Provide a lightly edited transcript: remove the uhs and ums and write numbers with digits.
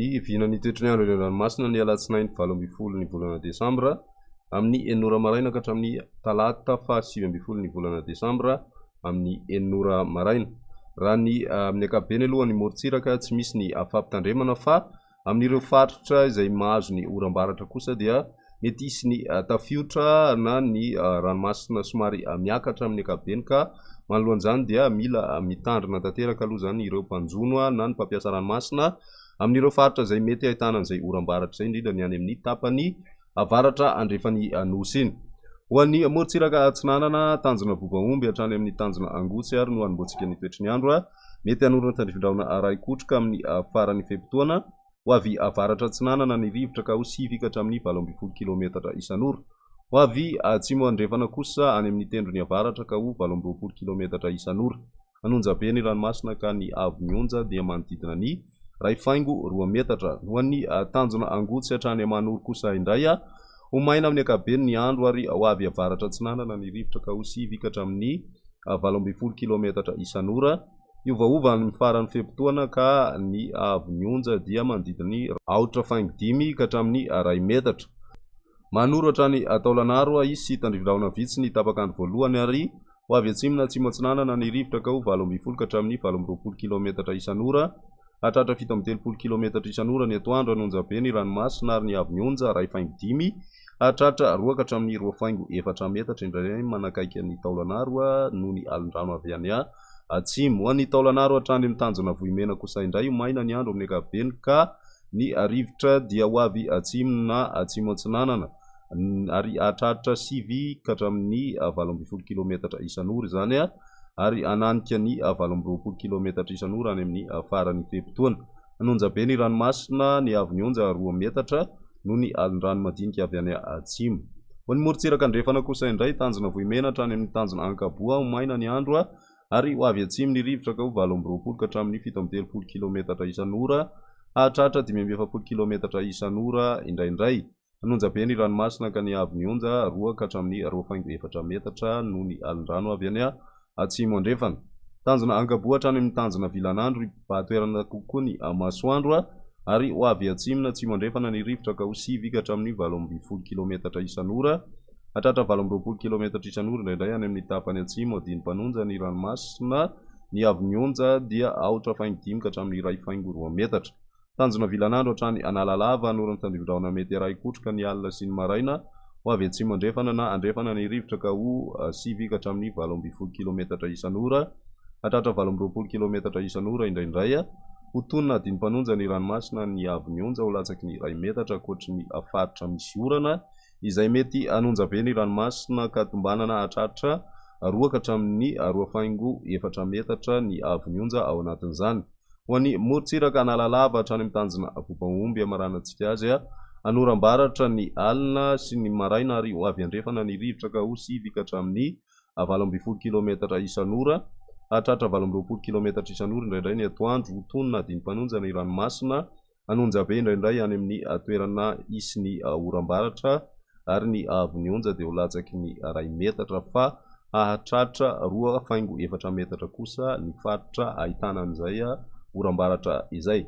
Ny vinany toetrany andro eny ranomasina ny alatsinainy 7 ny volana Desambra amin'ny 9 maraina ka hatramin'ny talata 7 ny volana Desambra amin'ny 9 maraina. Raha ny amin'ny ankapobeny aloha ny morontsiraka tsy misy ny afampitandremana fa amin'ireo faritra izay mahazo ny oram-baratra kosa dia mety hisy ny tafiotra na ny ranomasina somary miakatra amin'ny ankapobeny ka manoloan'izany dia mila mitandrina tanteraka aloha zany ireo mpanjono na ny mpampiasa ranomasina amin'ireo faritra izay mety ahitana an'izay oram-baratra izay indrindra ny any amin'ny tapany avaratra andrefany nosy iny. Ho an'ny morontsiraka atsinanana tanjona Bobaomby hatrany amin'ny tanjona Angotsy ary no hanomboantsika ny toetry ny andro mety hanorina tandrifin-drahona Raikotroka amin'ny faran'ny fehimpotoana ho avy avaratra atsinanana ny rivotra ka ho 9 ka hatramin'ny 12 kilometatra isan'ora. Ho avy atsimo andrefana kosa any amin'ny tendrony avaratra ka ho 12 kilometatra isan'ora. Anonjabe ny ranomasina ka ny avo mionja dia manodidina ny 2 metatra. Ho an'ny tanjona Angotsy hatrany Manoro kosa indray ho maina amin'ny ankapobeny ny andro ary ho avy avaratra atsinanana ny rivotra ka ho 9 ka hatramin'ny 12 kilometatra isan'ora. Iovaova ny faran'ny fehimpotoana ka ny avo mionja dia manodidina ny 4.5 ka hatramin'ny 2 metatra. Manoro hatrany Taolagnaro izy sy tandrifin-drahona vitsy ny tapakandro voalohany ary ho avy atsimona atsimo atsinanana ny rivotra ka ho 12 ka hatramin'ny 12 kilometatra isan'ora. Hatratra 17 kilometatra isan'ora ny atoandro anonjabe ny ranomasina ary ny avo mionja 2.5 hatratra 2 ka hatramin'ny 2.4 metatra indray manakaiky ny Taolagnaro noho ny alin-drano avy any atsimo. Ho an'ny Taolagnaro hatrany amin'ny tanjona Vohimena kosa indray ho maina ny andro amin'ny ankapobeny ka ny rivotra dia ho avy atsimo na atsimo atsinanana ary hatratra 9 ka hatramin'ny 12 kilometatra isan'ora izany ary ananika ny 12 kilometatra isan'ora any amin'ny faran'ny fehimpotoana. Anonjabe ny ranomasina ny avo mionja 2 metatra noho ny alin-drano madinika avy any atsimo. Ho ny morontsiraka andrefana kosa indray tanjona Vohimena hatrany amin'ny tanjona Ankaboa ho maina ny andro ary ho avy atsimo ny rivotra ka ho 12 ka hatramin'ny 17 kilometatra isan'ora hatratra 17 kilometatra isan'ora indraindray. Anonjabe ny ranomasina ka ny avo mionja 2 ka hatramin'ny 2.4 metatra noho ny alin-drano avy any atsimo andrefana. Tanjona Ankaboa hatrany amin'ny tanjona Vilanandro toerana kokoa ny masoandro ary ho avy atsimona atsimo andrefana ny rivotra ka ho 9 ka hatramin'ny 12 kilometatra isan'ora hatratra 12 kilometatra isan'ora indraindray any amin'ny tapany atsimo adiny-panonja ny ranomasina ny avo mionja dia 4.5 ka hatramin'ny 2.2 metatra. Tanjona Vilanandro hatrany Analalava hanorina tandrifin-drahona mety Raikotroka ny alina sy ny maraina ho avy atsimo andrefana na andrefana ny rivotra ka ho 9 ka hatramin'ny 12 kilometatra isan'ora hatratra 12 kilometatra isan'ora indraindray ho tonina adiny-panonja ny ranomasina ny avo mionja ho latsaky ny 2 metatra ankoatry ny faritra misy orana izay mety anonjabe ny ranomasina ka tombanana hatratra 2 ka hatramin'ny 2.4 metatra ny avo mionja ao anatin'izany. Ho an'ny morontsiraka Analalava hatrany amin'ny tanjona Bobaomby amaranantsika azy anoram-baratra ny alina sy ny maraina ary ho avy andrefana ny rivotra ka ho 9 ka hatramin'ny 12 kilometatra isan'ora hatratra 12 kilometatra isan'ora indraindray ny atoandro ho tonina adiny-panonja ny ranomasina anonjabe indraindray any amin'ny toerana isy ny oram-baratra ary ny avo mionja dia ho latsaky ny 2 metatra fa hatratra 2.4 metatra kosa ny faritra ahitana an'izay oram-baratra izay.